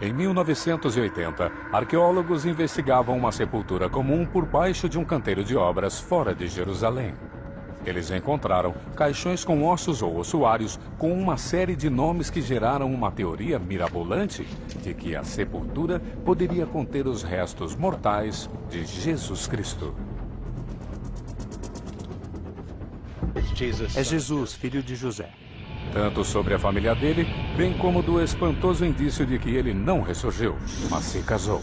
Em 1980, arqueólogos investigavam uma sepultura comum por baixo de um canteiro de obras fora de Jerusalém. Eles encontraram caixões com ossos ou ossuários com uma série de nomes que geraram uma teoria mirabolante de que a sepultura poderia conter os restos mortais de Jesus Cristo. É Jesus, filho de José. Tanto sobre a família dele, bem como do espantoso indício de que ele não ressurgiu, mas se casou.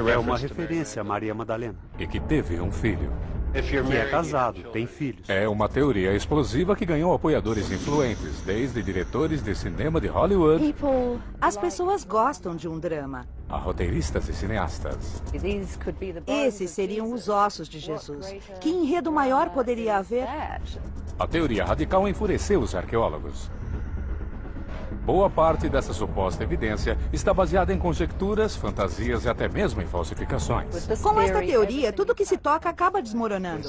É uma referência a Maria Madalena, E que teve um filho. que é casado, tem filhos. É uma teoria explosiva que ganhou apoiadores influentes, desde diretores de cinema de Hollywood As pessoas gostam de um drama. a roteiristas e cineastas. Esses seriam os ossos de Jesus. Que enredo maior poderia haver? A teoria radical enfureceu os arqueólogos. Boa parte dessa suposta evidência está baseada em conjecturas, fantasias e até mesmo em falsificações. Com esta teoria, tudo que se toca acaba desmoronando.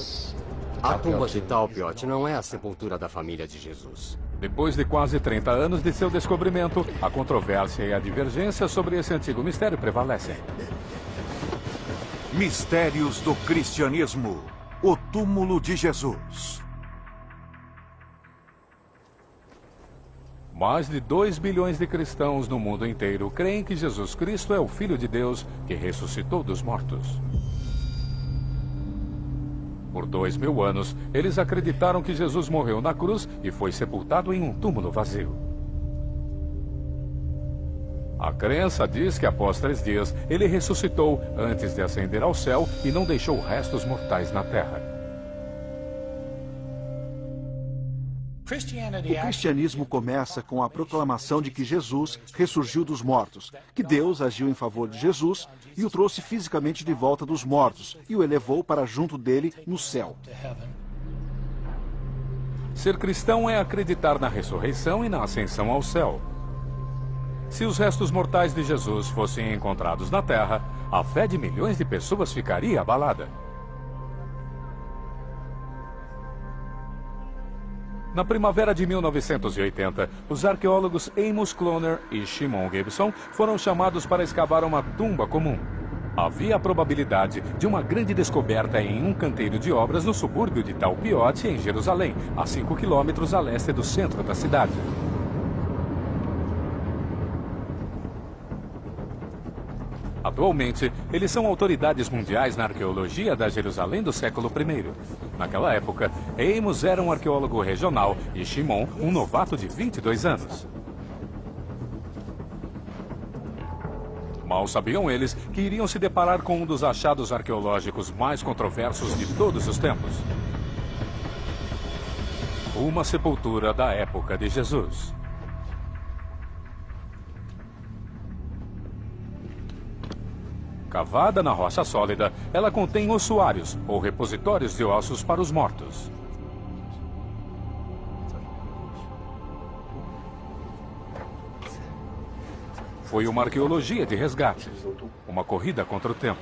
A tumba de Talpiot não é a sepultura da família de Jesus. Depois de quase 30 anos de seu descobrimento, a controvérsia e a divergência sobre esse antigo mistério prevalecem. Mistérios do cristianismo. O túmulo de Jesus. Mais de 2 bilhões de cristãos no mundo inteiro creem que Jesus Cristo é o Filho de Deus que ressuscitou dos mortos. Por 2000 anos, eles acreditaram que Jesus morreu na cruz e foi sepultado em um túmulo vazio. A crença diz que após 3 dias, ele ressuscitou antes de ascender ao céu e não deixou restos mortais na terra. O cristianismo começa com a proclamação de que Jesus ressurgiu dos mortos, que Deus agiu em favor de Jesus e o trouxe fisicamente de volta dos mortos e o elevou para junto dele no céu. Ser cristão é acreditar na ressurreição e na ascensão ao céu. Se os restos mortais de Jesus fossem encontrados na terra, a fé de milhões de pessoas ficaria abalada. Na primavera de 1980, os arqueólogos Amos Cloner e Shimon Gibson foram chamados para escavar uma tumba comum. Havia a probabilidade de uma grande descoberta em um canteiro de obras no subúrbio de Talpiot, em Jerusalém, a 5 quilômetros a leste do centro da cidade. Atualmente, eles são autoridades mundiais na arqueologia da Jerusalém do século I. Naquela época, Amos era um arqueólogo regional e Shimon um novato de 22 anos. Mal sabiam eles que iriam se deparar com um dos achados arqueológicos mais controversos de todos os tempos. Uma sepultura da época de Jesus. Cavada na rocha sólida, ela contém ossuários, ou repositórios de ossos para os mortos. Foi uma arqueologia de resgate, uma corrida contra o tempo.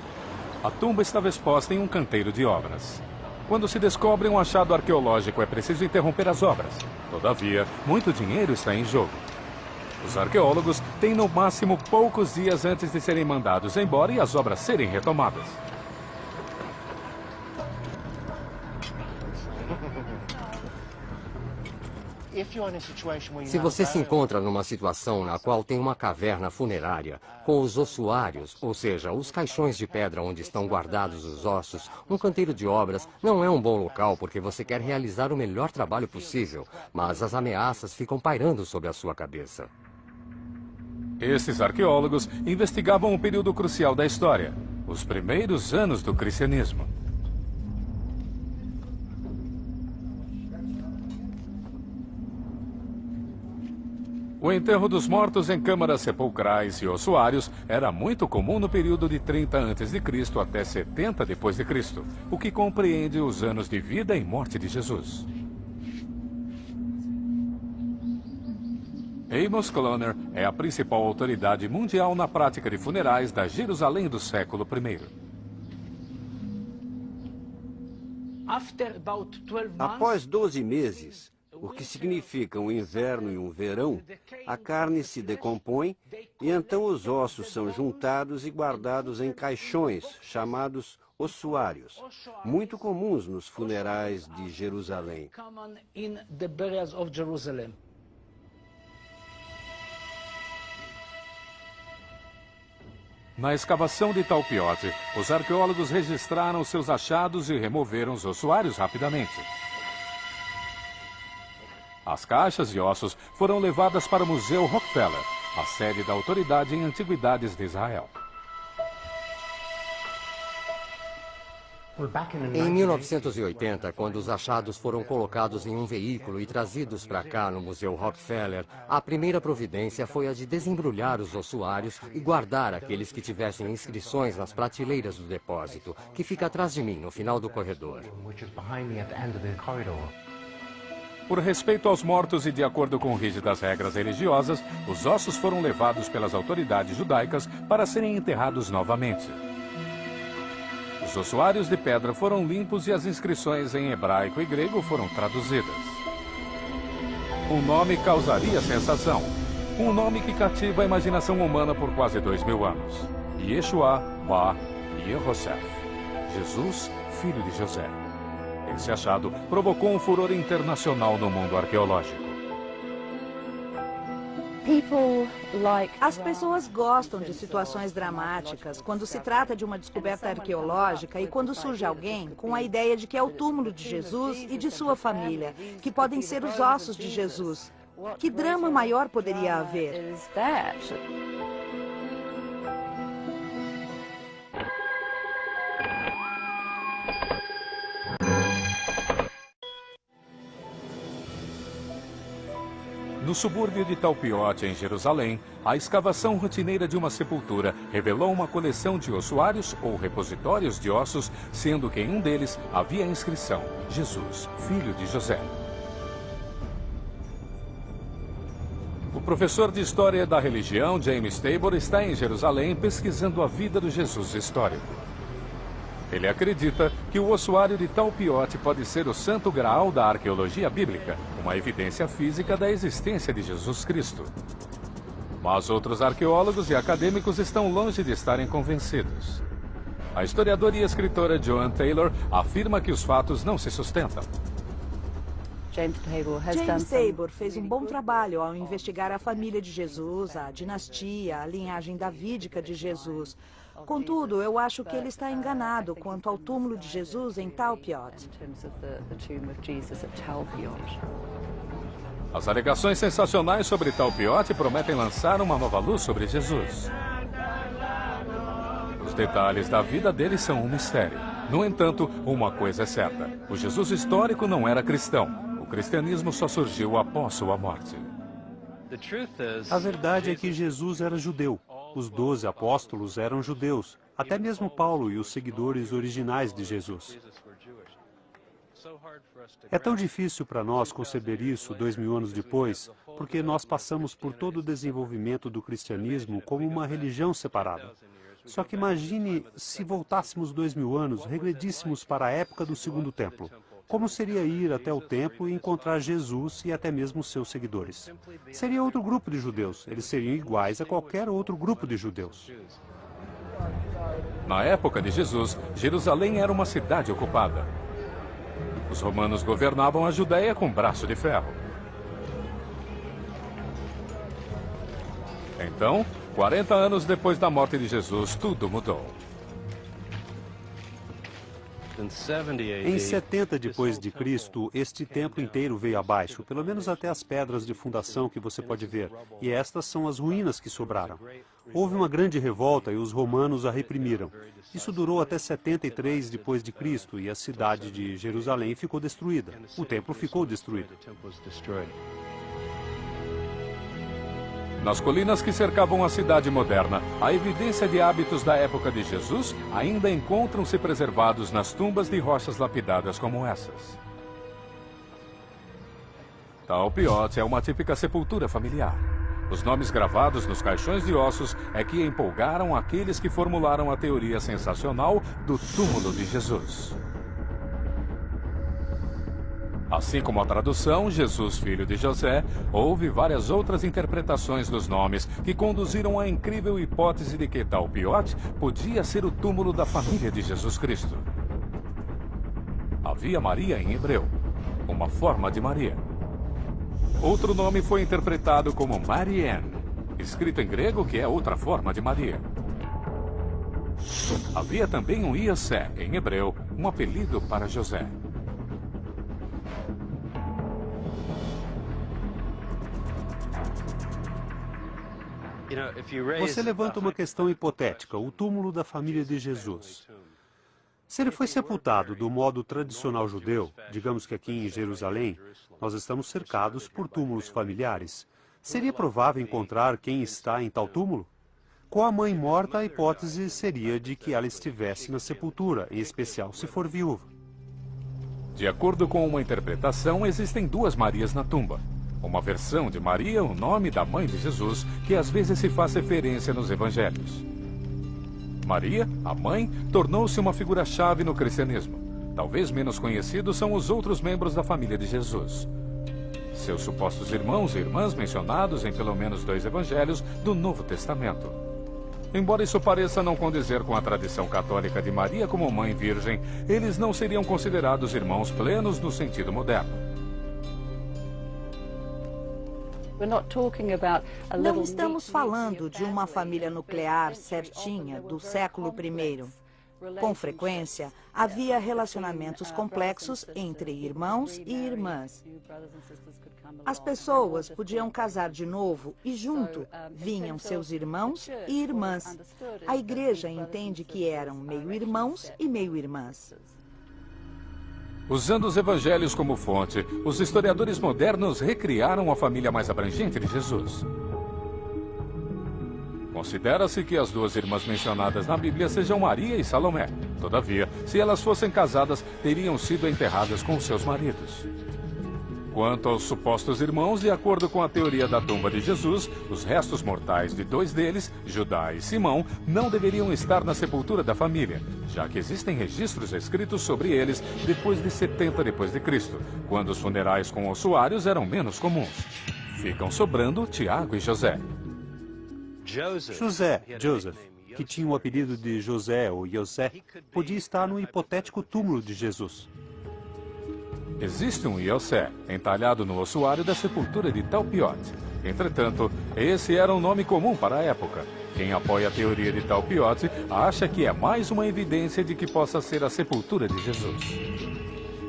A tumba estava exposta em um canteiro de obras. Quando se descobre um achado arqueológico, é preciso interromper as obras. Todavia, muito dinheiro está em jogo. Os arqueólogos têm no máximo poucos dias antes de serem mandados embora e as obras serem retomadas. Se você se encontra numa situação na qual tem uma caverna funerária, com os ossuários, ou seja, os caixões de pedra onde estão guardados os ossos, um canteiro de obras não é um bom local porque você quer realizar o melhor trabalho possível, mas as ameaças ficam pairando sobre a sua cabeça. Esses arqueólogos investigavam um período crucial da história, os primeiros anos do cristianismo. O enterro dos mortos em câmaras sepulcrais e ossuários era muito comum no período de 30 a.C. até 70 d.C., o que compreende os anos de vida e morte de Jesus. Amos Cloner é a principal autoridade mundial na prática de funerais da Jerusalém do século I. Após 12 meses, o que significa um inverno e um verão, a carne se decompõe e então os ossos são juntados e guardados em caixões, chamados ossuários, muito comuns nos funerais de Jerusalém. Na escavação de Talpiot, os arqueólogos registraram seus achados e removeram os ossuários rapidamente. As caixas e ossos foram levadas para o Museu Rockefeller, a sede da Autoridade em Antiguidades de Israel. Em 1980, quando os achados foram colocados em um veículo e trazidos para cá no Museu Rockefeller, a primeira providência foi a de desembrulhar os ossuários e guardar aqueles que tivessem inscrições nas prateleiras do depósito, que fica atrás de mim, no final do corredor. Por respeito aos mortos e de acordo com rígidas regras religiosas, os ossos foram levados pelas autoridades judaicas para serem enterrados novamente. Os ossuários de pedra foram limpos e as inscrições em hebraico e grego foram traduzidas. O nome causaria sensação. Um nome que cativa a imaginação humana por quase 2000 anos. Yeshua Ba Yehosef. Jesus, filho de José. Esse achado provocou um furor internacional no mundo arqueológico. As pessoas gostam de situações dramáticas quando se trata de uma descoberta arqueológica e quando surge alguém com a ideia de que é o túmulo de Jesus e de sua família, que podem ser os ossos de Jesus. Que drama maior poderia haver? No subúrbio de Talpiot, em Jerusalém, a escavação rotineira de uma sepultura revelou uma coleção de ossuários ou repositórios de ossos, sendo que em um deles havia a inscrição: Jesus, filho de José. O professor de História da Religião, James Tabor, está em Jerusalém pesquisando a vida do Jesus histórico. Ele acredita que o ossuário de Talpiot pode ser o santo graal da arqueologia bíblica, uma evidência física da existência de Jesus Cristo. Mas outros arqueólogos e acadêmicos estão longe de estarem convencidos. A historiadora e escritora Joan Taylor afirma que os fatos não se sustentam. James Tabor fez um bom trabalho ao investigar a família de Jesus, a dinastia, a linhagem davídica de Jesus. Contudo, eu acho que ele está enganado quanto ao túmulo de Jesus em Talpiot. As alegações sensacionais sobre Talpiot prometem lançar uma nova luz sobre Jesus. Os detalhes da vida dele são um mistério. No entanto, uma coisa é certa: o Jesus histórico não era cristão. O cristianismo só surgiu após sua morte. A verdade é que Jesus era judeu. Os 12 apóstolos eram judeus, até mesmo Paulo e os seguidores originais de Jesus. É tão difícil para nós conceber isso 2000 anos depois, porque nós passamos por todo o desenvolvimento do cristianismo como uma religião separada. Só que imagine se voltássemos 2000 anos, regredíssemos para a época do Segundo Templo. Como seria ir até o templo e encontrar Jesus e até mesmo seus seguidores? Seria outro grupo de judeus. Eles seriam iguais a qualquer outro grupo de judeus. Na época de Jesus, Jerusalém era uma cidade ocupada. Os romanos governavam a Judéia com braço de ferro. Então, 40 anos depois da morte de Jesus, tudo mudou. Em 70 depois de Cristo, este templo inteiro veio abaixo, pelo menos até as pedras de fundação que você pode ver, e estas são as ruínas que sobraram. Houve uma grande revolta e os romanos a reprimiram. Isso durou até 73 depois de Cristo e a cidade de Jerusalém ficou destruída. O templo ficou destruído. Nas colinas que cercavam a cidade moderna, a evidência de hábitos da época de Jesus ainda encontram-se preservados nas tumbas de rochas lapidadas como essas. Talpiot é uma típica sepultura familiar. Os nomes gravados nos caixões de ossos é que empolgaram aqueles que formularam a teoria sensacional do túmulo de Jesus. Assim como a tradução, Jesus, filho de José, houve várias outras interpretações dos nomes que conduziram à incrível hipótese de que Talpiot podia ser o túmulo da família de Jesus Cristo. Havia Maria em hebreu, uma forma de Maria. Outro nome foi interpretado como Marianne, escrito em grego, que é outra forma de Maria. Havia também um Iosé, em hebreu, um apelido para José. Você levanta uma questão hipotética, o túmulo da família de Jesus. Se ele foi sepultado do modo tradicional judeu, digamos que aqui em Jerusalém, nós estamos cercados por túmulos familiares. Seria provável encontrar quem está em tal túmulo? Com a mãe morta, a hipótese seria de que ela estivesse na sepultura, em especial se for viúva. De acordo com uma interpretação, existem duas Marias na tumba. Uma versão de Maria, o nome da mãe de Jesus, que às vezes se faz referência nos evangelhos. Maria, a mãe, tornou-se uma figura-chave no cristianismo. Talvez menos conhecidos são os outros membros da família de Jesus. Seus supostos irmãos e irmãs mencionados em pelo menos 2 evangelhos do Novo Testamento. Embora isso pareça não condizer com a tradição católica de Maria como mãe virgem, eles não seriam considerados irmãos plenos no sentido moderno. Não estamos falando de uma família nuclear certinha do século I. Com frequência, havia relacionamentos complexos entre irmãos e irmãs. As pessoas podiam casar de novo e junto vinham seus irmãos e irmãs. A igreja entende que eram meio-irmãos e meio-irmãs. Usando os evangelhos como fonte, os historiadores modernos recriaram a família mais abrangente de Jesus. Considera-se que as 2 irmãs mencionadas na Bíblia sejam Maria e Salomé. Todavia, se elas fossem casadas, teriam sido enterradas com seus maridos. Quanto aos supostos irmãos, de acordo com a teoria da tumba de Jesus, os restos mortais de 2 deles, Judá e Simão, não deveriam estar na sepultura da família, já que existem registros escritos sobre eles depois de 70 d.C., quando os funerais com ossuários eram menos comuns. Ficam sobrando Tiago e José. Joseph, que tinha o apelido de José ou José, podia estar no hipotético túmulo de Jesus. Existe um Iosé, entalhado no ossuário da sepultura de Talpiot. Entretanto, esse era um nome comum para a época. Quem apoia a teoria de Talpiot acha que é mais uma evidência de que possa ser a sepultura de Jesus.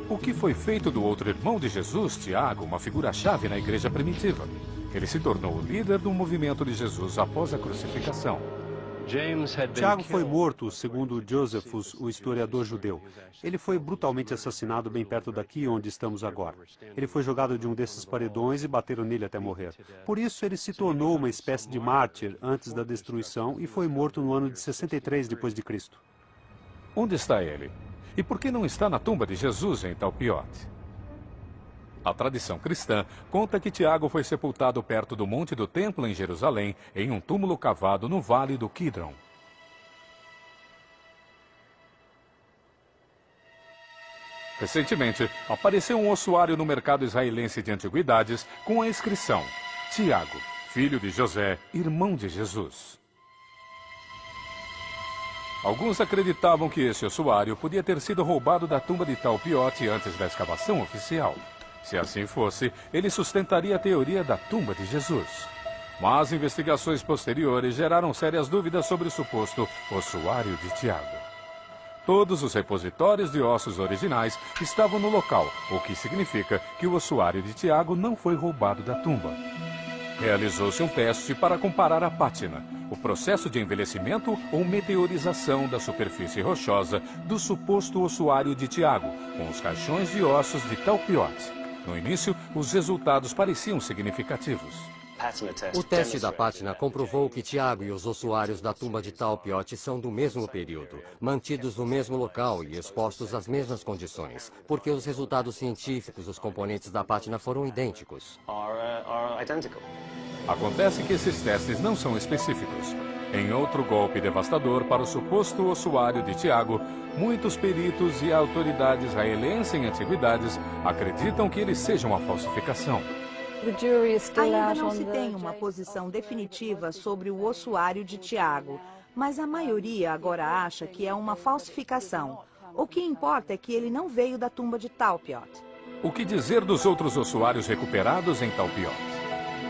O que foi feito do outro irmão de Jesus, Tiago, uma figura-chave na igreja primitiva? Ele se tornou o líder do movimento de Jesus após a crucificação. Tiago foi morto, segundo Josephus, o historiador judeu. Ele foi brutalmente assassinado bem perto daqui onde estamos agora. Ele foi jogado de um desses paredões e bateram nele até morrer. Por isso ele se tornou uma espécie de mártir antes da destruição e foi morto no ano de 63 d.C. Onde está ele? E por que não está na tumba de Jesus em Talpiot? A tradição cristã conta que Tiago foi sepultado perto do Monte do Templo em Jerusalém, em um túmulo cavado no Vale do Quidron. Recentemente, apareceu um ossuário no mercado israelense de antiguidades com a inscrição: Tiago, filho de José, irmão de Jesus. Alguns acreditavam que esse ossuário podia ter sido roubado da tumba de Talpiot antes da escavação oficial. Se assim fosse, ele sustentaria a teoria da tumba de Jesus. Mas investigações posteriores geraram sérias dúvidas sobre o suposto ossuário de Tiago. Todos os repositórios de ossos originais estavam no local, o que significa que o ossuário de Tiago não foi roubado da tumba. Realizou-se um teste para comparar a pátina, o processo de envelhecimento ou meteorização da superfície rochosa do suposto ossuário de Tiago, com os caixões de ossos de Talpiot. No início, os resultados pareciam significativos. O teste da pátina comprovou que Tiago e os ossuários da tumba de Talpiot são do mesmo período, mantidos no mesmo local e expostos às mesmas condições, porque os resultados científicos dos componentes da pátina foram idênticos. Acontece que esses testes não são específicos. Em outro golpe devastador para o suposto ossuário de Tiago, muitos peritos e autoridades israelenses em antiguidades acreditam que ele seja uma falsificação. Ainda não se tem uma posição definitiva sobre o ossuário de Tiago, mas a maioria agora acha que é uma falsificação. O que importa é que ele não veio da tumba de Talpiot. O que dizer dos outros ossuários recuperados em Talpiot?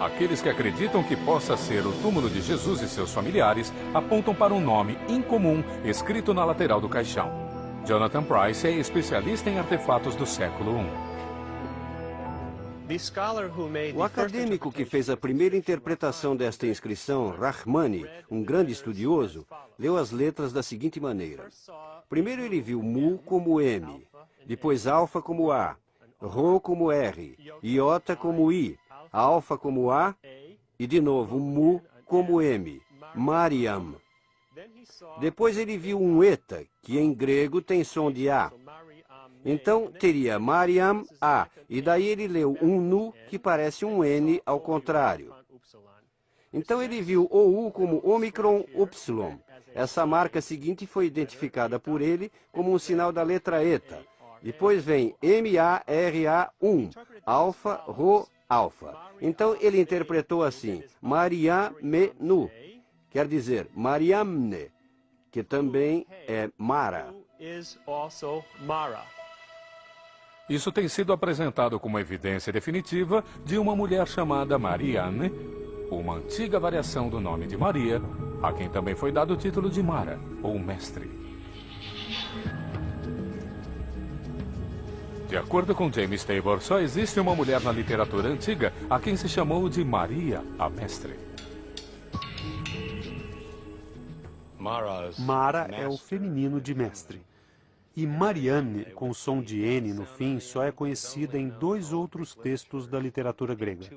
Aqueles que acreditam que possa ser o túmulo de Jesus e seus familiares apontam para um nome incomum escrito na lateral do caixão. Jonathan Price é especialista em artefatos do século I. O acadêmico que fez a primeira interpretação desta inscrição, Rahmani, um grande estudioso, leu as letras da seguinte maneira. Primeiro ele viu Mu como M, depois Alfa como A, Rho como R, Iota como I, Alfa como A e, de novo, Mu como M, Mariam. Depois ele viu um Eta, que em grego tem som de A. Então teria Mariam A, e daí ele leu um Nu, que parece um N ao contrário. Então ele viu o U como Omicron Y. Essa marca seguinte foi identificada por ele como um sinal da letra Eta. Depois vem M-A-R-A-1, Alfa, Rho, Alfa. Então ele interpretou assim, Mariamenu, quer dizer Mariamne, que também é Mara. Isso tem sido apresentado como evidência definitiva de uma mulher chamada Marianne, uma antiga variação do nome de Maria, a quem também foi dado o título de Mara, ou mestre. De acordo com James Tabor, só existe uma mulher na literatura antiga a quem se chamou de Maria, a mestre. Mara é o feminino de mestre. E Marianne, com som de N no fim, só é conhecida em 2 outros textos da literatura grega.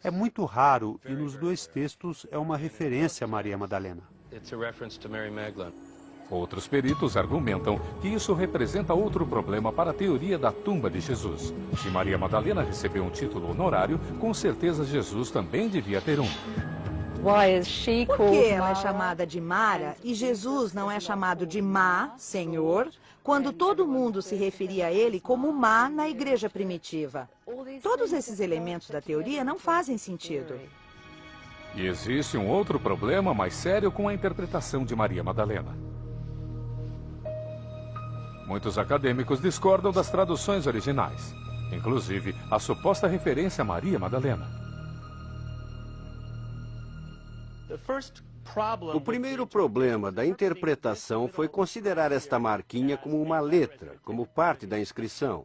É muito raro e nos 2 textos é uma referência a Maria Madalena. Outros peritos argumentam que isso representa outro problema para a teoria da tumba de Jesus. Se Maria Madalena recebeu um título honorário, com certeza Jesus também devia ter um. Por que ela é chamada de Mara e Jesus não é chamado de Ma, Senhor, quando todo mundo se referia a ele como Ma na igreja primitiva? Todos esses elementos da teoria não fazem sentido. E existe um outro problema mais sério com a interpretação de Maria Madalena. Muitos acadêmicos discordam das traduções originais, inclusive a suposta referência a Maria Madalena. O primeiro problema da interpretação foi considerar esta marquinha como uma letra, como parte da inscrição.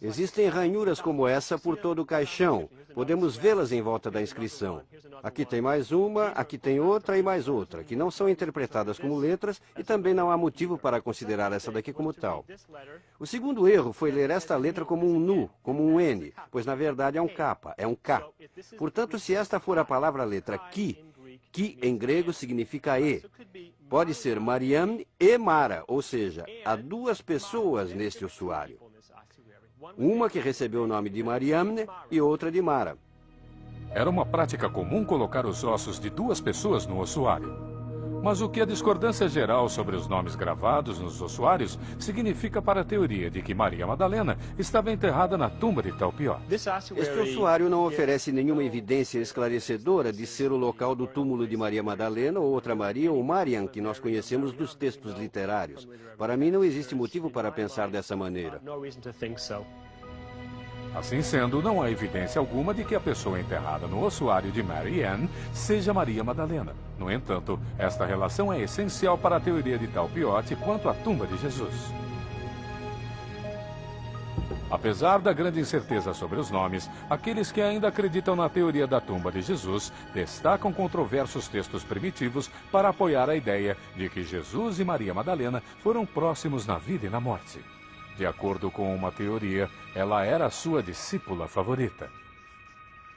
Existem ranhuras como essa por todo o caixão. Podemos vê-las em volta da inscrição. Aqui tem mais uma, aqui tem outra e mais outra, que não são interpretadas como letras e também não há motivo para considerar essa daqui como tal. O segundo erro foi ler esta letra como um Nu, como um N, pois na verdade é um kappa, é um K. Portanto, se esta for a palavra letra Ki, Ki em grego significa E. Pode ser Mariam e Mara, ou seja, há 2 pessoas neste ossuário. Uma que recebeu o nome de Mariamne e outra de Mara. Era uma prática comum colocar os ossos de 2 pessoas no ossuário. Mas o que a discordância geral sobre os nomes gravados nos ossuários significa para a teoria de que Maria Madalena estava enterrada na tumba de Talpiot? Este ossuário não oferece nenhuma evidência esclarecedora de ser o local do túmulo de Maria Madalena ou outra Maria ou Mariam que nós conhecemos dos textos literários. Para mim não existe motivo para pensar dessa maneira. Assim sendo, não há evidência alguma de que a pessoa enterrada no ossuário de Marianne seja Maria Madalena. No entanto, esta relação é essencial para a teoria de Talpiot quanto à tumba de Jesus. Apesar da grande incerteza sobre os nomes, aqueles que ainda acreditam na teoria da tumba de Jesus destacam controversos textos primitivos para apoiar a ideia de que Jesus e Maria Madalena foram próximos na vida e na morte. De acordo com uma teoria, ela era a sua discípula favorita.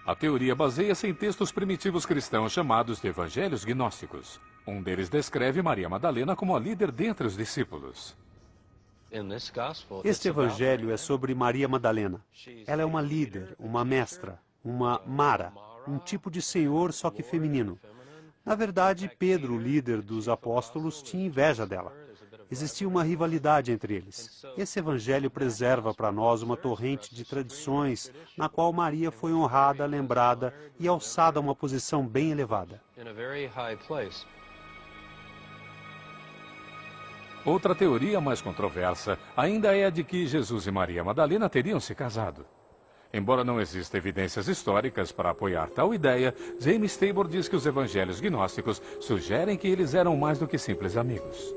A teoria baseia-se em textos primitivos cristãos chamados de evangelhos gnósticos. Um deles descreve Maria Madalena como a líder dentre os discípulos. Este evangelho é sobre Maria Madalena. Ela é uma líder, uma mestra, uma Mara. um tipo de senhor, só que feminino. Na verdade, Pedro, o líder dos apóstolos, tinha inveja dela. Existia uma rivalidade entre eles. Esse evangelho preserva para nós uma torrente de tradições na qual Maria foi honrada, lembrada e alçada a uma posição bem elevada. Outra teoria mais controversa ainda é a de que Jesus e Maria Madalena teriam se casado. Embora não existam evidências históricas para apoiar tal ideia, James Tabor diz que os evangelhos gnósticos sugerem que eles eram mais do que simples amigos.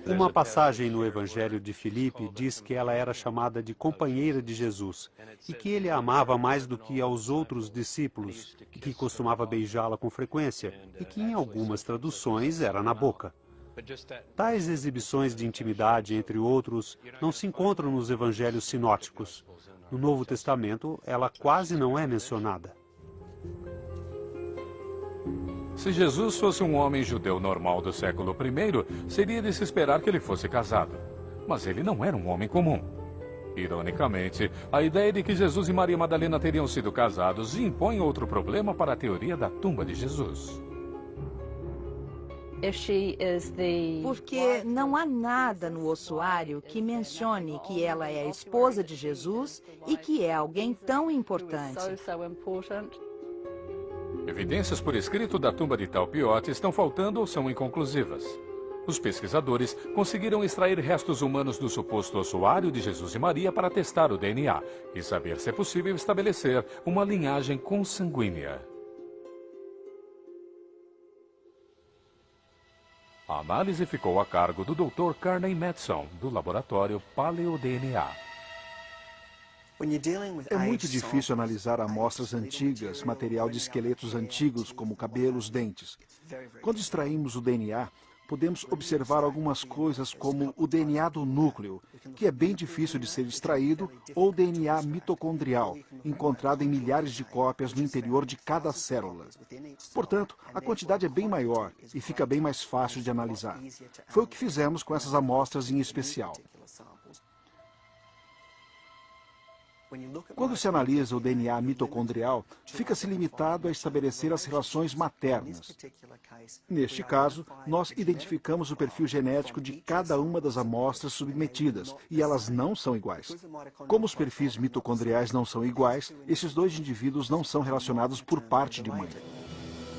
Uma passagem no Evangelho de Filipe diz que ela era chamada de companheira de Jesus e que ele a amava mais do que aos outros discípulos e que costumava beijá-la com frequência e que em algumas traduções era na boca. Tais exibições de intimidade, entre outros, não se encontram nos evangelhos sinóticos. No Novo Testamento, ela quase não é mencionada. Se Jesus fosse um homem judeu normal do século I, seria de se esperar que ele fosse casado. Mas ele não era um homem comum. Ironicamente, a ideia de que Jesus e Maria Madalena teriam sido casados impõe outro problema para a teoria da tumba de Jesus. Porque não há nada no ossuário que mencione que ela é a esposa de Jesus e que é alguém tão importante. Evidências por escrito da tumba de Talpiot estão faltando ou são inconclusivas. Os pesquisadores conseguiram extrair restos humanos do suposto ossuário de Jesus e Maria para testar o DNA e saber se é possível estabelecer uma linhagem consanguínea. A análise ficou a cargo do Dr. Carney Madsen, do laboratório PaleoDNA. É muito difícil analisar amostras antigas, material de esqueletos antigos, como cabelos, dentes. Quando extraímos o DNA, podemos observar algumas coisas como o DNA do núcleo, que é bem difícil de ser extraído, ou DNA mitocondrial, encontrado em milhares de cópias no interior de cada célula. Portanto, a quantidade é bem maior e fica bem mais fácil de analisar. Foi o que fizemos com essas amostras em especial. Quando se analisa o DNA mitocondrial, fica-se limitado a estabelecer as relações maternas. Neste caso, nós identificamos o perfil genético de cada uma das amostras submetidas, e elas não são iguais. Como os perfis mitocondriais não são iguais, esses dois indivíduos não são relacionados por parte de mãe.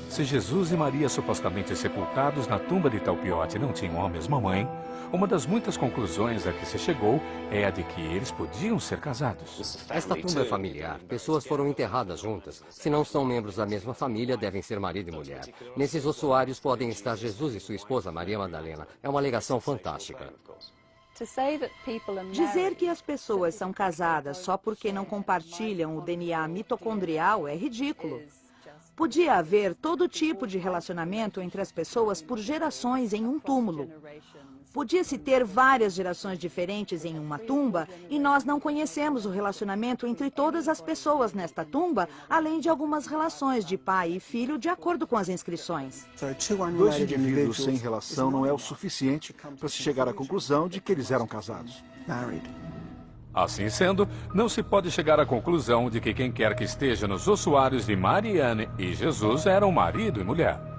Se Jesus e Maria supostamente sepultados na tumba de Talpiot não tinham a mesma mãe, uma das muitas conclusões a que se chegou é a de que eles podiam ser casados. Esta tumba é familiar. Pessoas foram enterradas juntas. Se não são membros da mesma família, devem ser marido e mulher. Nesses ossuários podem estar Jesus e sua esposa, Maria Madalena. É uma alegação fantástica. Dizer que as pessoas são casadas só porque não compartilham o DNA mitocondrial é ridículo. Podia haver todo tipo de relacionamento entre as pessoas por gerações em um túmulo. Podia-se ter várias gerações diferentes em uma tumba e nós não conhecemos o relacionamento entre todas as pessoas nesta tumba, além de algumas relações de pai e filho de acordo com as inscrições. Dois indivíduos sem relação não é o suficiente para se chegar à conclusão de que eles eram casados. Assim sendo, não se pode chegar à conclusão de que quem quer que esteja nos ossuários de Mariane e Jesus eram marido e mulher.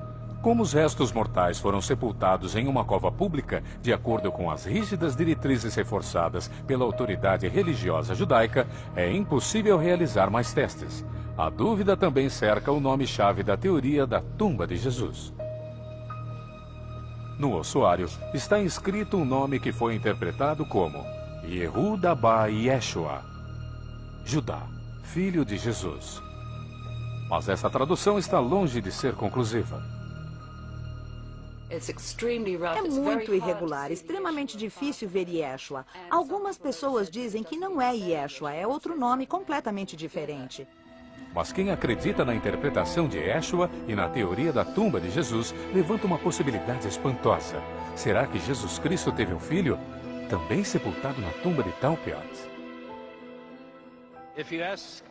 Como os restos mortais foram sepultados em uma cova pública, de acordo com as rígidas diretrizes reforçadas pela autoridade religiosa judaica, é impossível realizar mais testes. A dúvida também cerca o nome-chave da teoria da tumba de Jesus. No ossuário está inscrito um nome que foi interpretado como Yehuda Bar Yeshua, Judá, filho de Jesus. Mas essa tradução está longe de ser conclusiva. É muito irregular, extremamente difícil ver Yeshua. Algumas pessoas dizem que não é Yeshua, é outro nome completamente diferente. Mas quem acredita na interpretação de Yeshua e na teoria da tumba de Jesus levanta uma possibilidade espantosa. Será que Jesus Cristo teve um filho, também sepultado na tumba de Talpiot?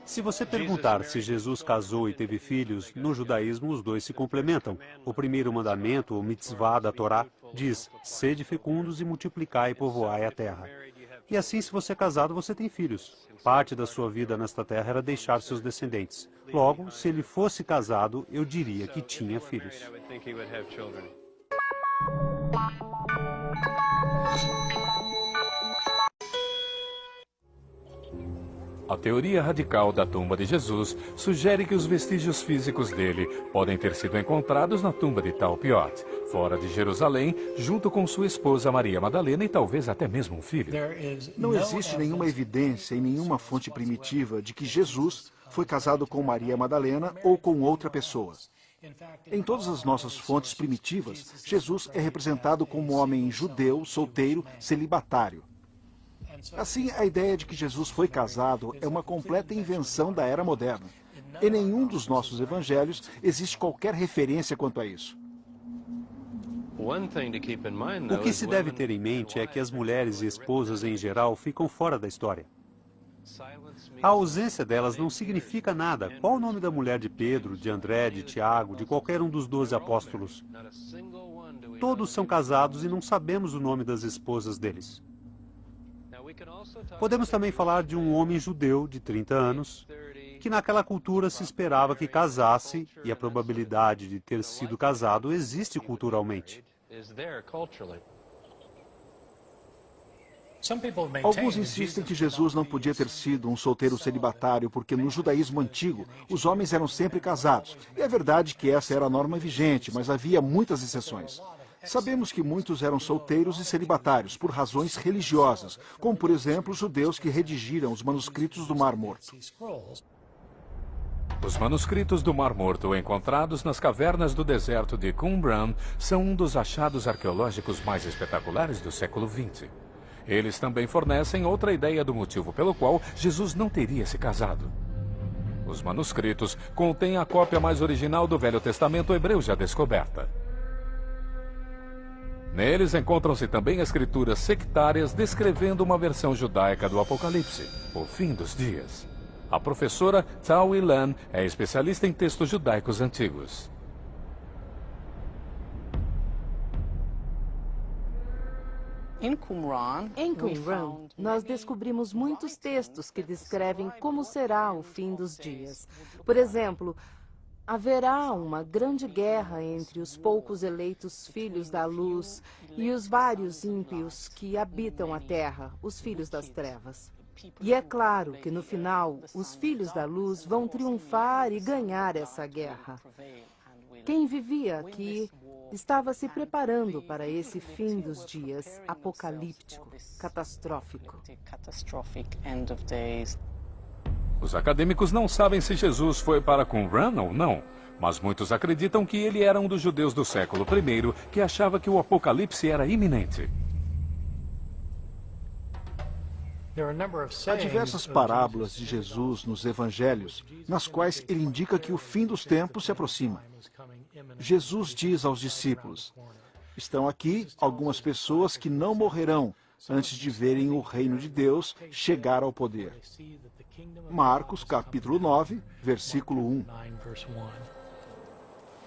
Se você perguntar se Jesus casou e teve filhos, no judaísmo os dois se complementam. O primeiro mandamento, o mitzvah da Torá, Diz, sede fecundos e multiplicai e povoai a terra. E assim, se você é casado, você tem filhos. Parte da sua vida nesta terra era deixar seus descendentes. Logo, se ele fosse casado, eu diria que tinha filhos. A teoria radical da tumba de Jesus sugere que os vestígios físicos dele podem ter sido encontrados na tumba de Talpiot, fora de Jerusalém, junto com sua esposa Maria Madalena e talvez até mesmo um filho. Não existe nenhuma evidência em nenhuma fonte primitiva de que Jesus foi casado com Maria Madalena ou com outra pessoa. Em todas as nossas fontes primitivas, Jesus é representado como um homem judeu, solteiro, celibatário. Assim, a ideia de que Jesus foi casado é uma completa invenção da era moderna. Em nenhum dos nossos evangelhos existe qualquer referência quanto a isso. O que se deve ter em mente é que as mulheres e esposas em geral ficam fora da história. A ausência delas não significa nada. Qual o nome da mulher de Pedro, de André, de Tiago, de qualquer um dos 12 apóstolos? Todos são casados e não sabemos o nome das esposas deles. Podemos também falar de um homem judeu de 30 anos, que naquela cultura se esperava que casasse, e a probabilidade de ter sido casado existe culturalmente. Alguns insistem que Jesus não podia ter sido um solteiro celibatário porque no judaísmo antigo os homens eram sempre casados. E é verdade que essa era a norma vigente, mas havia muitas exceções. Sabemos que muitos eram solteiros e celibatários por razões religiosas, como por exemplo os judeus que redigiram os manuscritos do Mar Morto. Os manuscritos do Mar Morto encontrados nas cavernas do deserto de Qumran são um dos achados arqueológicos mais espetaculares do século XX. Eles também fornecem outra ideia do motivo pelo qual Jesus não teria se casado. Os manuscritos contêm a cópia mais original do Velho Testamento hebreu já descoberta. Neles encontram-se também escrituras sectárias descrevendo uma versão judaica do Apocalipse, o fim dos dias. A professora Tao Ilan é especialista em textos judaicos antigos. Em Qumran, nós descobrimos muitos textos que descrevem como será o fim dos dias. Por exemplo, haverá uma grande guerra entre os poucos eleitos filhos da luz e os vários ímpios que habitam a terra, os filhos das trevas. E é claro que no final, os filhos da luz vão triunfar e ganhar essa guerra. Quem vivia aqui estava se preparando para esse fim dos dias apocalíptico, catastrófico. Os acadêmicos não sabem se Jesus foi para Qumran ou não, mas muitos acreditam que ele era um dos judeus do século I que achava que o apocalipse era iminente. Há diversas parábolas de Jesus nos evangelhos, nas quais ele indica que o fim dos tempos se aproxima. Jesus diz aos discípulos: estão aqui algumas pessoas que não morrerão antes de verem o reino de Deus chegar ao poder. Marcos, capítulo 9, versículo 1.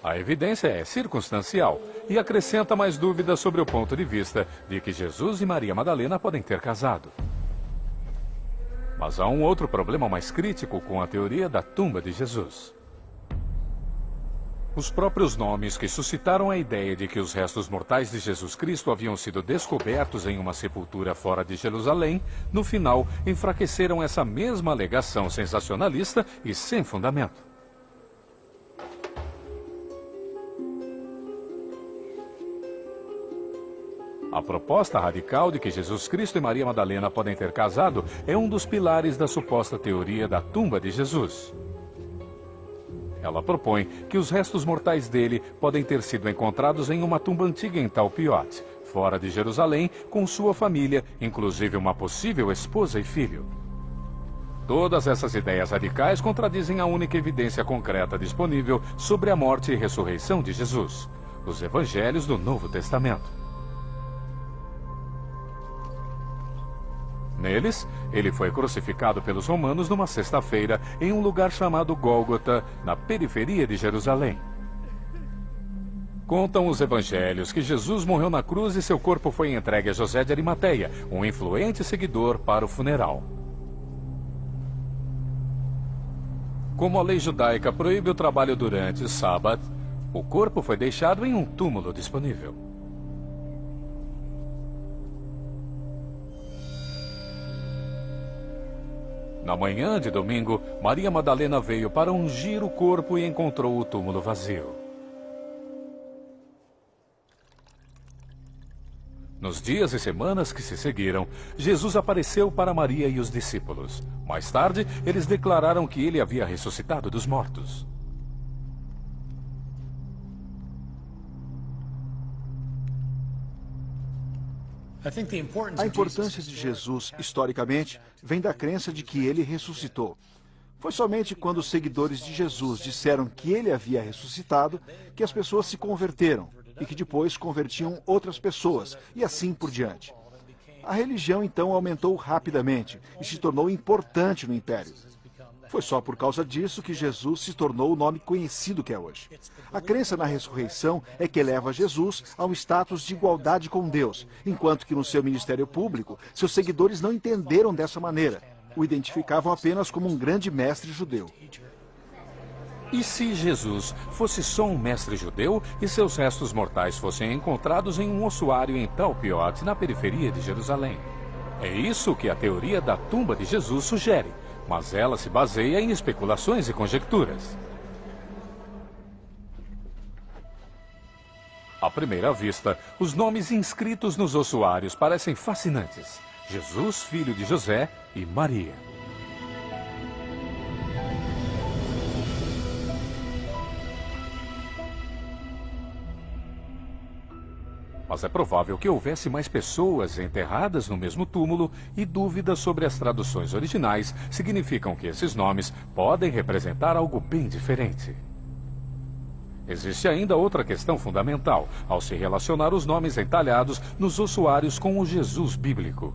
A evidência é circunstancial e acrescenta mais dúvidas sobre o ponto de vista de que Jesus e Maria Madalena podem ter casado. Mas há um outro problema mais crítico com a teoria da tumba de Jesus. Os próprios nomes que suscitaram a ideia de que os restos mortais de Jesus Cristo haviam sido descobertos em uma sepultura fora de Jerusalém, no final enfraqueceram essa mesma alegação sensacionalista e sem fundamento. A proposta radical de que Jesus Cristo e Maria Madalena podem ter casado é um dos pilares da suposta teoria da tumba de Jesus. Ela propõe que os restos mortais dele podem ter sido encontrados em uma tumba antiga em Talpiot, fora de Jerusalém, com sua família, inclusive uma possível esposa e filho. Todas essas ideias radicais contradizem a única evidência concreta disponível sobre a morte e ressurreição de Jesus: os evangelhos do Novo Testamento. Neles, ele foi crucificado pelos romanos numa sexta-feira em um lugar chamado Gólgota, na periferia de Jerusalém. Contam os evangelhos que Jesus morreu na cruz e seu corpo foi entregue a José de Arimateia, um influente seguidor, para o funeral. Como a lei judaica proíbe o trabalho durante o sábado, o corpo foi deixado em um túmulo disponível. Na manhã de domingo, Maria Madalena veio para ungir o corpo e encontrou o túmulo vazio. Nos dias e semanas que se seguiram, Jesus apareceu para Maria e os discípulos. Mais tarde, eles declararam que ele havia ressuscitado dos mortos. A importância de Jesus, historicamente, vem da crença de que ele ressuscitou. Foi somente quando os seguidores de Jesus disseram que ele havia ressuscitado que as pessoas se converteram e que depois convertiam outras pessoas, e assim por diante. A religião, então, aumentou rapidamente e se tornou importante no Império. Foi só por causa disso que Jesus se tornou o nome conhecido que é hoje. A crença na ressurreição é que eleva Jesus a um status de igualdade com Deus, enquanto que no seu ministério público, seus seguidores não entenderam dessa maneira. O identificavam apenas como um grande mestre judeu. E se Jesus fosse só um mestre judeu e seus restos mortais fossem encontrados em um ossuário em Talpiot, na periferia de Jerusalém? É isso que a teoria da tumba de Jesus sugere, mas ela se baseia em especulações e conjecturas. À primeira vista, os nomes inscritos nos ossuários parecem fascinantes: Jesus, filho de José, e Maria. Mas é provável que houvesse mais pessoas enterradas no mesmo túmulo, e dúvidas sobre as traduções originais significam que esses nomes podem representar algo bem diferente. Existe ainda outra questão fundamental ao se relacionar os nomes entalhados nos ossuários com o Jesus bíblico.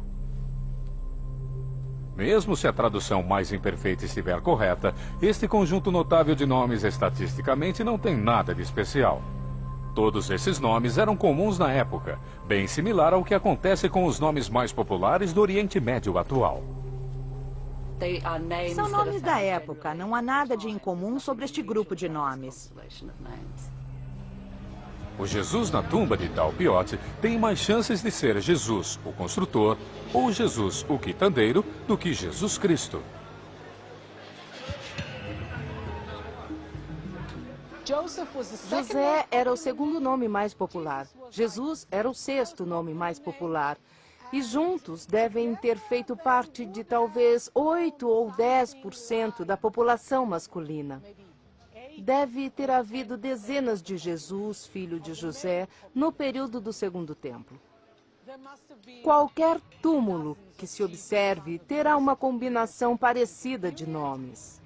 Mesmo se a tradução mais imperfeita estiver correta, este conjunto notável de nomes estatisticamente não tem nada de especial. Todos esses nomes eram comuns na época, bem similar ao que acontece com os nomes mais populares do Oriente Médio atual. São nomes da época, não há nada de incomum sobre este grupo de nomes. O Jesus na tumba de Talpiot tem mais chances de ser Jesus, o construtor, ou Jesus, o quitandeiro, do que Jesus Cristo. José era o segundo nome mais popular. Jesus era o sexto nome mais popular. E juntos devem ter feito parte de talvez 8 ou 10% da população masculina. Deve ter havido dezenas de Jesus, filho de José, no período do Segundo Templo. Qualquer túmulo que se observe terá uma combinação parecida de nomes.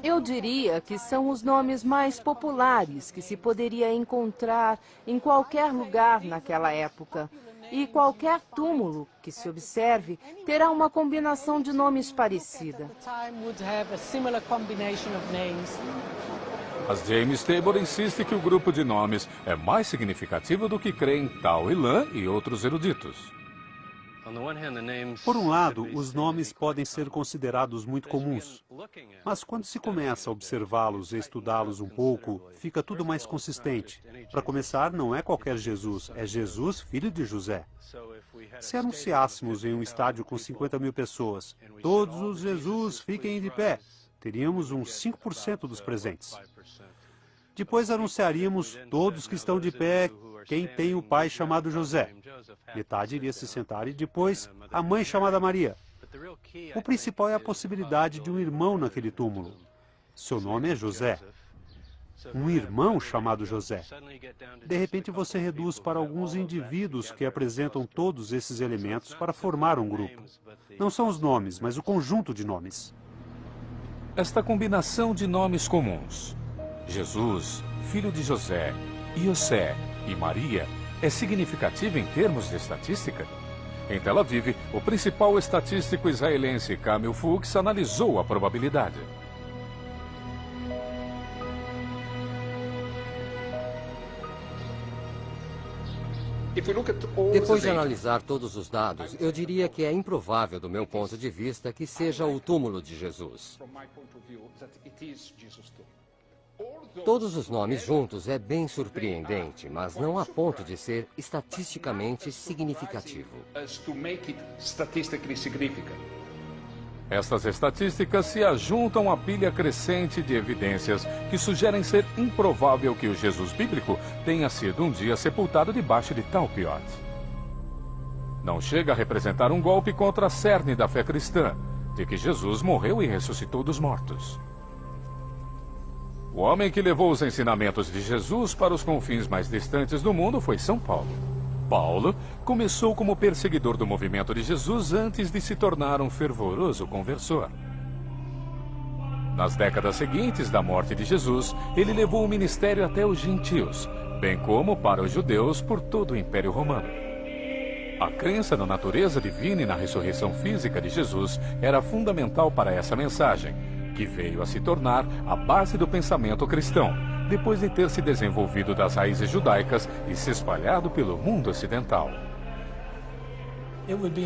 Eu diria que são os nomes mais populares que se poderia encontrar em qualquer lugar naquela época. E qualquer túmulo que se observe terá uma combinação de nomes parecida. Mas James Tabor insiste que o grupo de nomes é mais significativo do que creem Tal Ilan e outros eruditos. Por um lado, os nomes podem ser considerados muito comuns, mas quando se começa a observá-los e estudá-los um pouco, fica tudo mais consistente. Para começar, não é qualquer Jesus, é Jesus, filho de José. Se anunciássemos em um estádio com 50 mil pessoas, todos os Jesus fiquem de pé, teríamos uns 5% dos presentes. Depois anunciaríamos todos que estão de pé, quem tem o pai chamado José. Metade iria se sentar e depois a mãe chamada Maria. O principal é a possibilidade de um irmão naquele túmulo. Seu nome é José. Um irmão chamado José. De repente você reduz para alguns indivíduos que apresentam todos esses elementos para formar um grupo. Não são os nomes, mas o conjunto de nomes. Esta combinação de nomes comuns, Jesus, filho de José, Iosé e Maria, é significativa em termos de estatística? Em Tel Aviv, o principal estatístico israelense Camil Fuchs analisou a probabilidade. Depois de analisar todos os dados, eu diria que é improvável, do meu ponto de vista, que seja o túmulo de Jesus. Todos os nomes juntos é bem surpreendente, mas não a ponto de ser estatisticamente significativo. Estas estatísticas se ajuntam à pilha crescente de evidências que sugerem ser improvável que o Jesus bíblico tenha sido um dia sepultado debaixo de tal piote. Não chega a representar um golpe contra a cerne da fé cristã, de que Jesus morreu e ressuscitou dos mortos. O homem que levou os ensinamentos de Jesus para os confins mais distantes do mundo foi São Paulo. Paulo começou como perseguidor do movimento de Jesus antes de se tornar um fervoroso conversor. Nas décadas seguintes da morte de Jesus, ele levou o ministério até os gentios, bem como para os judeus por todo o Império Romano. A crença na natureza divina e na ressurreição física de Jesus era fundamental para essa mensagem, que veio a se tornar a base do pensamento cristão, depois de ter se desenvolvido das raízes judaicas e se espalhado pelo mundo ocidental.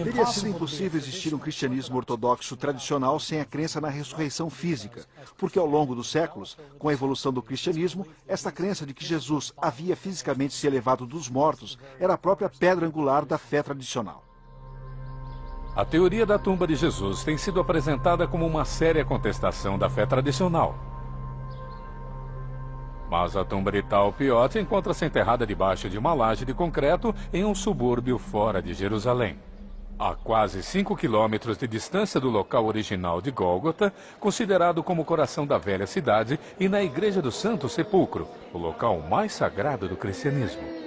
Teria sido impossível existir um cristianismo ortodoxo tradicional sem a crença na ressurreição física, porque ao longo dos séculos, com a evolução do cristianismo, esta crença de que Jesus havia fisicamente se elevado dos mortos era a própria pedra angular da fé tradicional. A teoria da tumba de Jesus tem sido apresentada como uma séria contestação da fé tradicional. Mas a tumba de Tal Piote encontra-se enterrada debaixo de uma laje de concreto em um subúrbio fora de Jerusalém, a quase 5 quilômetros de distância do local original de Gólgota, considerado como o coração da velha cidade, e na Igreja do Santo Sepulcro, o local mais sagrado do cristianismo.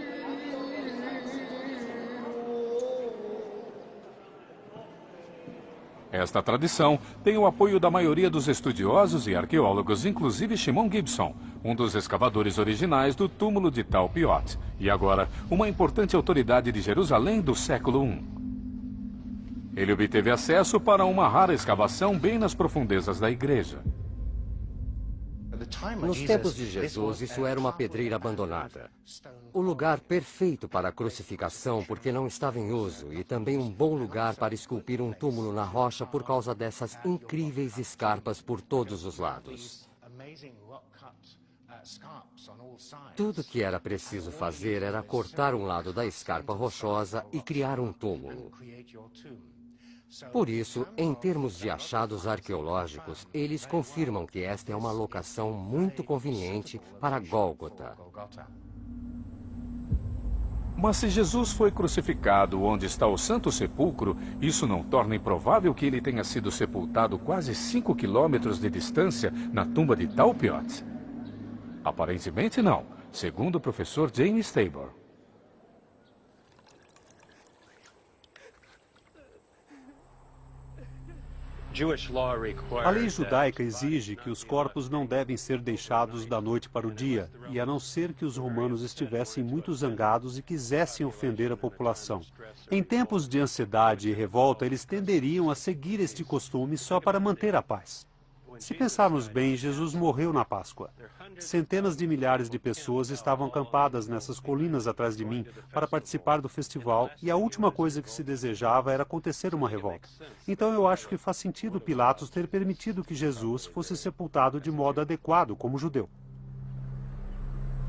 Esta tradição tem o apoio da maioria dos estudiosos e arqueólogos, inclusive Shimon Gibson, um dos escavadores originais do túmulo de Tal Piote, e agora uma importante autoridade de Jerusalém do século I. Ele obteve acesso para uma rara escavação bem nas profundezas da igreja. Nos tempos de Jesus, isso era uma pedreira abandonada. O lugar perfeito para a crucificação porque não estava em uso e também um bom lugar para esculpir um túmulo na rocha por causa dessas incríveis escarpas por todos os lados. Tudo que era preciso fazer era cortar um lado da escarpa rochosa e criar um túmulo. Por isso, em termos de achados arqueológicos, eles confirmam que esta é uma locação muito conveniente para Gólgota. Mas se Jesus foi crucificado onde está o Santo Sepulcro, isso não torna improvável que ele tenha sido sepultado quase 5 quilômetros de distância na tumba de Tal Piote? Aparentemente não, segundo o professor James Tabor. A lei judaica exige que os corpos não devem ser deixados da noite para o dia, e a não ser que os romanos estivessem muito zangados e quisessem ofender a população. Em tempos de ansiedade e revolta, eles tenderiam a seguir este costume só para manter a paz. Se pensarmos bem, Jesus morreu na Páscoa. Centenas de milhares de pessoas estavam acampadas nessas colinas atrás de mim para participar do festival e a última coisa que se desejava era acontecer uma revolta. Então eu acho que faz sentido Pilatos ter permitido que Jesus fosse sepultado de modo adequado como judeu.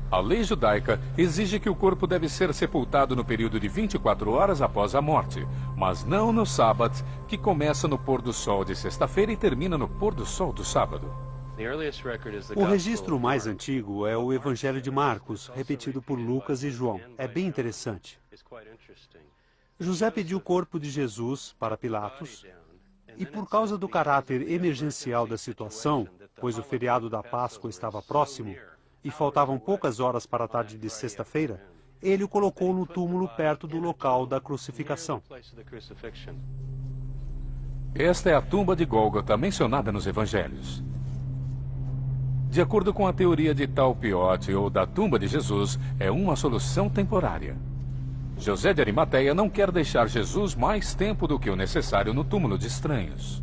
A lei judaica exige que o corpo deve ser sepultado no período de 24 horas após a morte, mas não no sábado, que começa no pôr do sol de sexta-feira e termina no pôr do sol do sábado. O registro mais antigo é o Evangelho de Marcos, repetido por Lucas e João. É bem interessante. José pediu o corpo de Jesus para Pilatos e, por causa do caráter emergencial da situação, pois o feriado da Páscoa estava próximo, e faltavam poucas horas para a tarde de sexta-feira, ele o colocou no túmulo perto do local da crucificação. Esta é a tumba de Gólgota mencionada nos evangelhos. De acordo com a teoria de Tal Piote ou da tumba de Jesus, é uma solução temporária. José de Arimateia não quer deixar Jesus mais tempo do que o necessário no túmulo de estranhos.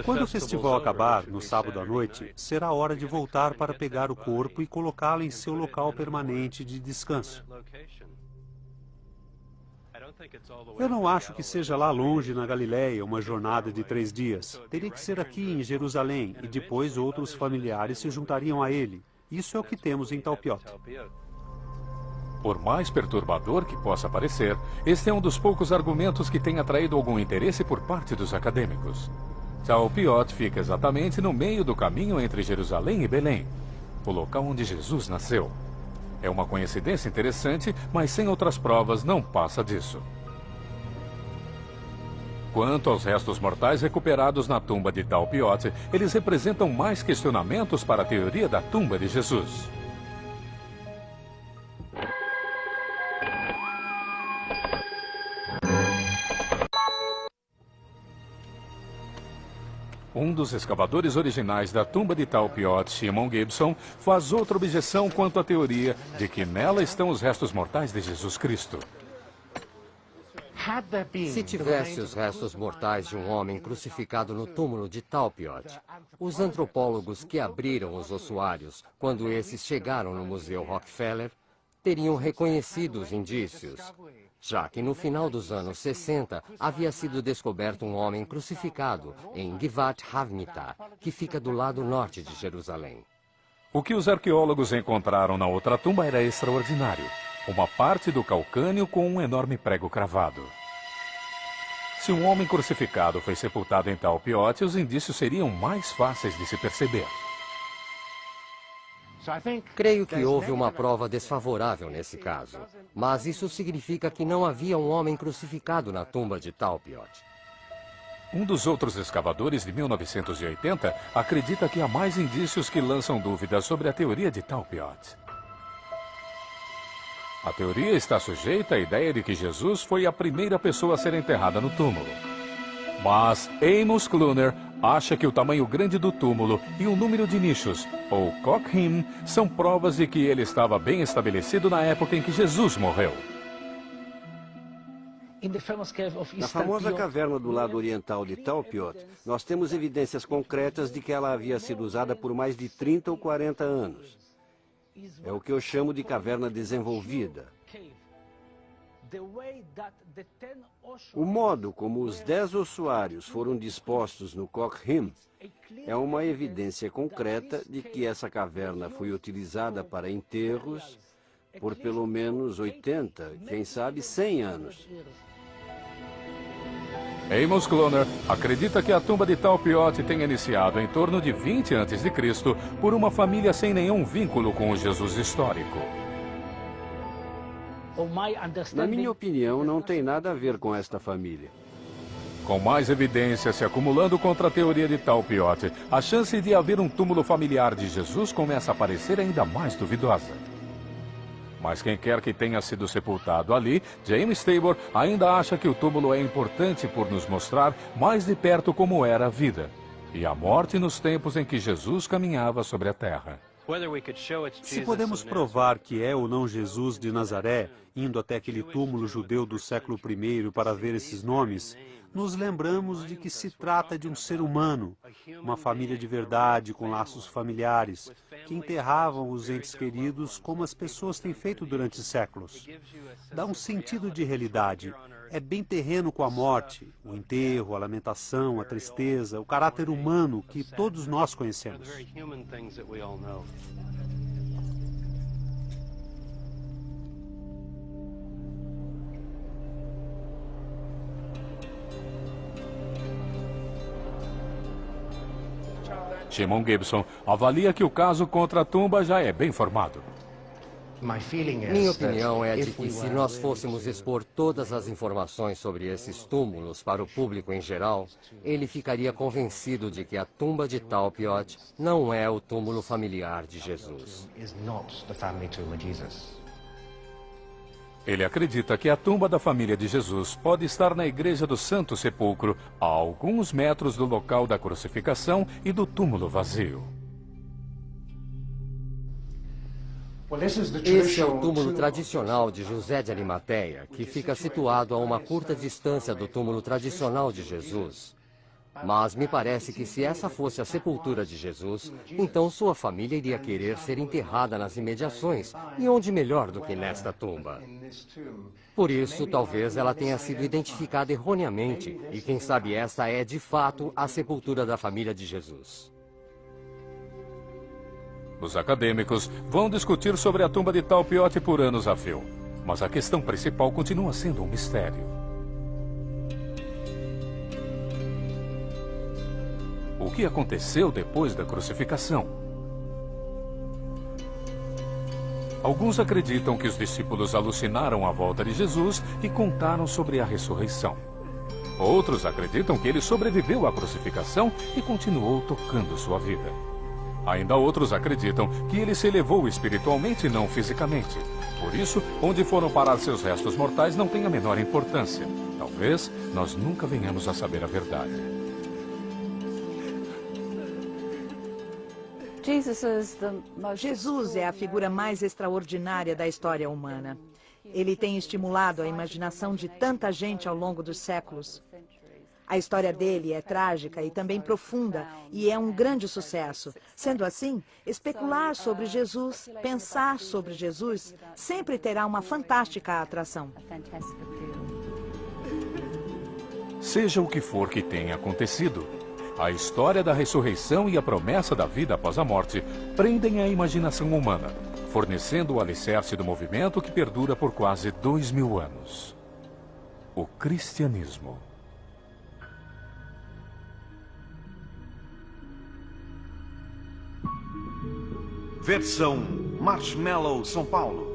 Quando o festival acabar, no sábado à noite, será hora de voltar para pegar o corpo e colocá-lo em seu local permanente de descanso. Eu não acho que seja lá longe na Galileia uma jornada de 3 dias. Teria que ser aqui em Jerusalém e depois outros familiares se juntariam a ele. Isso é o que temos em Talpiot. Por mais perturbador que possa parecer, este é um dos poucos argumentos que tem atraído algum interesse por parte dos acadêmicos. Talpiot fica exatamente no meio do caminho entre Jerusalém e Belém, o local onde Jesus nasceu. É uma coincidência interessante, mas sem outras provas não passa disso. Quanto aos restos mortais recuperados na tumba de Talpiot, eles representam mais questionamentos para a teoria da tumba de Jesus. Um dos escavadores originais da tumba de Talpiot, Shimon Gibson, faz outra objeção quanto à teoria de que nela estão os restos mortais de Jesus Cristo. Se tivesse os restos mortais de um homem crucificado no túmulo de Talpiot, os antropólogos que abriram os ossuários quando esses chegaram no Museu Rockefeller teriam reconhecido os indícios, já que no final dos anos 60 havia sido descoberto um homem crucificado em Givat Havmita, que fica do lado norte de Jerusalém. O que os arqueólogos encontraram na outra tumba era extraordinário. Uma parte do calcânio com um enorme prego cravado. Se um homem crucificado foi sepultado em Talpiot, os indícios seriam mais fáceis de se perceber. Creio que houve uma prova desfavorável nesse caso, mas isso significa que não havia um homem crucificado na tumba de Talpiot. Um dos outros escavadores de 1980 acredita que há mais indícios que lançam dúvidas sobre a teoria de Talpiot. A teoria está sujeita à ideia de que Jesus foi a primeira pessoa a ser enterrada no túmulo. Mas Amos Cluner acha que o tamanho grande do túmulo e o número de nichos, ou Kochim, são provas de que ele estava bem estabelecido na época em que Jesus morreu. Na famosa caverna do lado oriental de Talpiot, nós temos evidências concretas de que ela havia sido usada por mais de 30 ou 40 anos. É o que eu chamo de caverna desenvolvida. O modo como os 10 ossuários foram dispostos no Kochim é uma evidência concreta de que essa caverna foi utilizada para enterros por pelo menos 80, quem sabe 100 anos. Amos Cluner acredita que a tumba de Talpiot tenha iniciado em torno de 20 a.C. por uma família sem nenhum vínculo com o Jesus histórico. Na minha opinião, não tem nada a ver com esta família. Com mais evidências se acumulando contra a teoria de Talpiot, a chance de haver um túmulo familiar de Jesus começa a parecer ainda mais duvidosa. Mas quem quer que tenha sido sepultado ali, James Tabor ainda acha que o túmulo é importante por nos mostrar mais de perto como era a vida e a morte nos tempos em que Jesus caminhava sobre a terra. Se podemos provar que é ou não Jesus de Nazaré, indo até aquele túmulo judeu do século I para ver esses nomes, nos lembramos de que se trata de um ser humano, uma família de verdade, com laços familiares, que enterravam os entes queridos como as pessoas têm feito durante séculos. Dá um sentido de realidade. É bem terreno com a morte, o enterro, a lamentação, a tristeza, o caráter humano que todos nós conhecemos. Shimon Gibson avalia que o caso contra a tumba já é bem formado. Minha opinião é de que se nós fôssemos expor todas as informações sobre esses túmulos para o público em geral, ele ficaria convencido de que a tumba de Talpiot não é o túmulo familiar de Jesus. Ele acredita que a tumba da família de Jesus pode estar na Igreja do Santo Sepulcro, a alguns metros do local da crucificação e do túmulo vazio. Esse é o túmulo tradicional de José de Arimateia, que fica situado a uma curta distância do túmulo tradicional de Jesus. Mas me parece que se essa fosse a sepultura de Jesus, então sua família iria querer ser enterrada nas imediações. E onde melhor do que nesta tumba? Por isso, talvez ela tenha sido identificada erroneamente. E quem sabe esta é, de fato, a sepultura da família de Jesus. Os acadêmicos vão discutir sobre a tumba de Talpiot por anos a fio. Mas a questão principal continua sendo um mistério. O que aconteceu depois da crucificação? Alguns acreditam que os discípulos alucinaram a volta de Jesus e contaram sobre a ressurreição. Outros acreditam que ele sobreviveu à crucificação e continuou tocando sua vida. Ainda outros acreditam que ele se elevou espiritualmente e não fisicamente. Por isso, onde foram parar seus restos mortais não tem a menor importância. Talvez nós nunca venhamos a saber a verdade. Jesus é a figura mais extraordinária da história humana. Ele tem estimulado a imaginação de tanta gente ao longo dos séculos. A história dele é trágica e também profunda, e é um grande sucesso. Sendo assim, especular sobre Jesus, pensar sobre Jesus, sempre terá uma fantástica atração. Seja o que for que tenha acontecido, a história da ressurreição e a promessa da vida após a morte prendem a imaginação humana, fornecendo o alicerce do movimento que perdura por quase 2000 anos. O cristianismo. Versão Marshmallow São Paulo.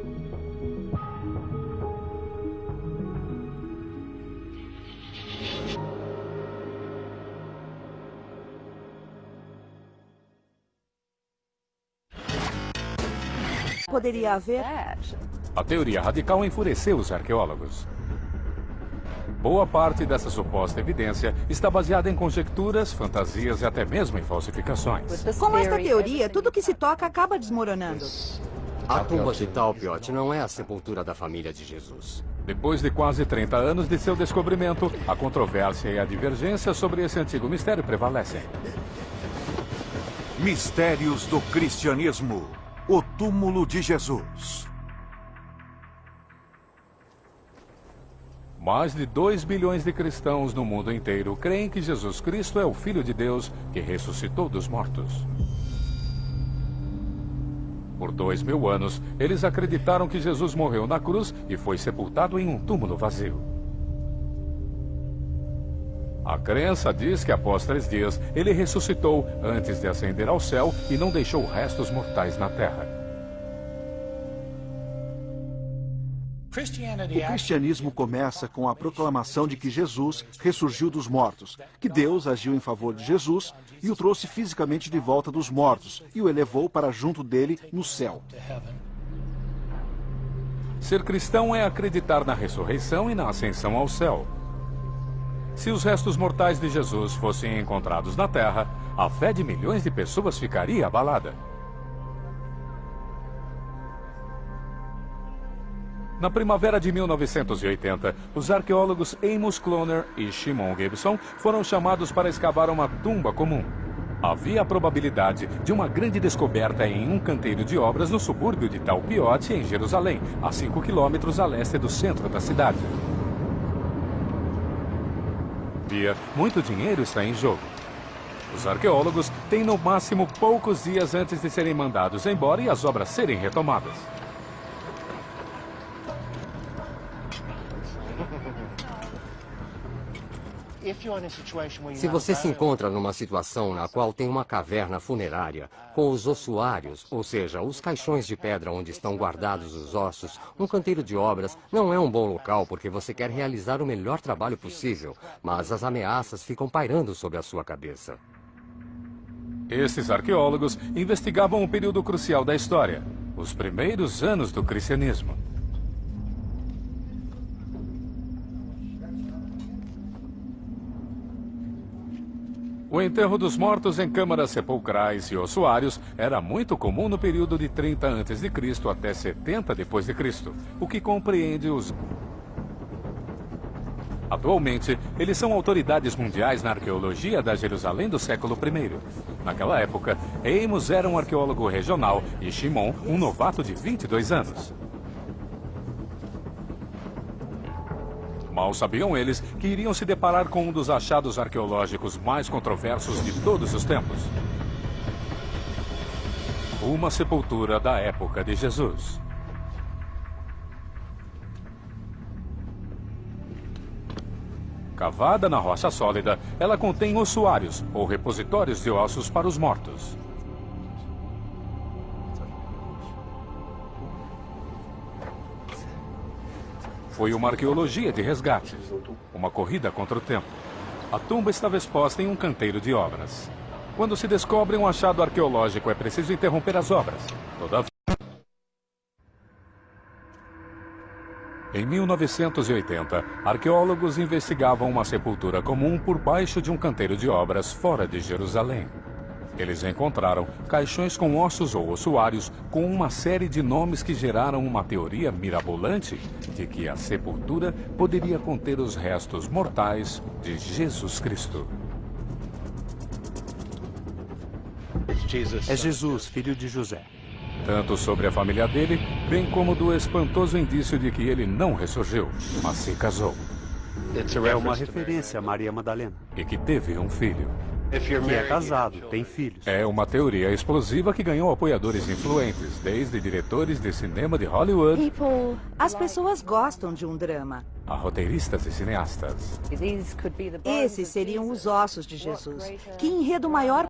Poderia haver? A teoria radical enfureceu os arqueólogos. Boa parte dessa suposta evidência está baseada em conjecturas, fantasias e até mesmo em falsificações. Com esta teoria, tudo que se toca acaba desmoronando. A tumba de Talpiot não é a sepultura da família de Jesus. Depois de quase 30 anos de seu descobrimento, a controvérsia e a divergência sobre esse antigo mistério prevalecem. Mistérios do cristianismo. O túmulo de Jesus. Mais de 2 bilhões de cristãos no mundo inteiro creem que Jesus Cristo é o Filho de Deus que ressuscitou dos mortos. Por 2000 anos, eles acreditaram que Jesus morreu na cruz e foi sepultado em um túmulo vazio. A crença diz que após 3 dias, ele ressuscitou antes de ascender ao céu e não deixou restos mortais na terra. O cristianismo começa com a proclamação de que Jesus ressurgiu dos mortos, que Deus agiu em favor de Jesus e o trouxe fisicamente de volta dos mortos e o elevou para junto dele no céu. Ser cristão é acreditar na ressurreição e na ascensão ao céu. Se os restos mortais de Jesus fossem encontrados na terra, a fé de milhões de pessoas ficaria abalada. Na primavera de 1980, os arqueólogos Amos Cloner e Shimon Gibson foram chamados para escavar uma tumba comum. Havia a probabilidade de uma grande descoberta em um canteiro de obras no subúrbio de Talpiot, em Jerusalém, a 5 quilômetros a leste do centro da cidade. Muito dinheiro está em jogo. Os arqueólogos têm no máximo poucos dias antes de serem mandados embora e as obras serem retomadas. Se você se encontra numa situação na qual tem uma caverna funerária com os ossuários, ou seja, os caixões de pedra onde estão guardados os ossos, um canteiro de obras não é um bom local porque você quer realizar o melhor trabalho possível, mas as ameaças ficam pairando sobre a sua cabeça. Esses arqueólogos investigavam um período crucial da história, os primeiros anos do cristianismo. O enterro dos mortos em câmaras sepulcrais e ossuários era muito comum no período de 30 a.C. até 70 d.C., o que compreende os... A Atualmente, eles são autoridades mundiais na arqueologia da Jerusalém do século I. Naquela época, Amos era um arqueólogo regional e Shimon um novato de 22 anos. Mal sabiam eles que iriam se deparar com um dos achados arqueológicos mais controversos de todos os tempos. Uma sepultura da época de Jesus. Cavada na rocha sólida, ela contém ossuários, ou repositórios de ossos para os mortos. Foi uma arqueologia de resgate, uma corrida contra o tempo. A tumba estava exposta em um canteiro de obras. Quando se descobre um achado arqueológico, é preciso interromper as obras. Todavia, em 1980, arqueólogos investigavam uma sepultura comum por baixo de um canteiro de obras fora de Jerusalém. Eles encontraram caixões com ossos ou ossuários com uma série de nomes que geraram uma teoria mirabolante de que a sepultura poderia conter os restos mortais de Jesus Cristo. É Jesus, filho de José. Tanto sobre a família dele, bem como do espantoso indício de que ele não ressurgiu, mas se casou. É uma referência a Maria Madalena. E que teve um filho. Que é casado, tem filhos. É uma teoria explosiva que ganhou apoiadores influentes, desde diretores de cinema de Hollywood As pessoas gostam de um drama. a roteiristas e cineastas. Esses seriam os ossos de Jesus. Que enredo maior